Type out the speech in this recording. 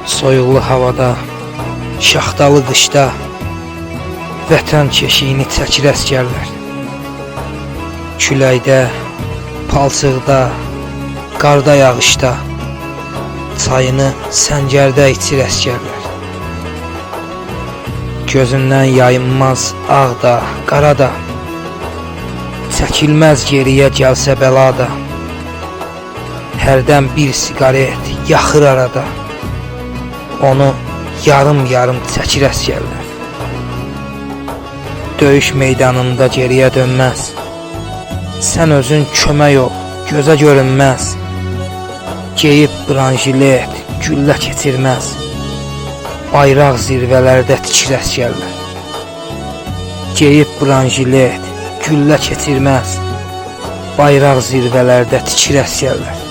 Soyuqlu havada, şaxtalı qışda vətən keşiyini çəkir əsgərlər. Küləkdə, palçıqda, qarda yağışda çayını səngərdə içir əsgərlər. Gözündən yayınmaz ağda, qarada, çəkilməz geriyə gəlsə bəlada. Hərdən bir siqaret yaxır arada, onu yarım-yarım çəkir əsgərlər. Döyüş meydanında geriyə dönməz, sən özün kömək ol, gözə görünməz. Geyib branjilet, güllə keçirməz, bayraq zirvələrdə tikir əsgərlər. Geyib branjilet, güllə keçirməz, bayraq zirvələrdə tikir əsgərlər.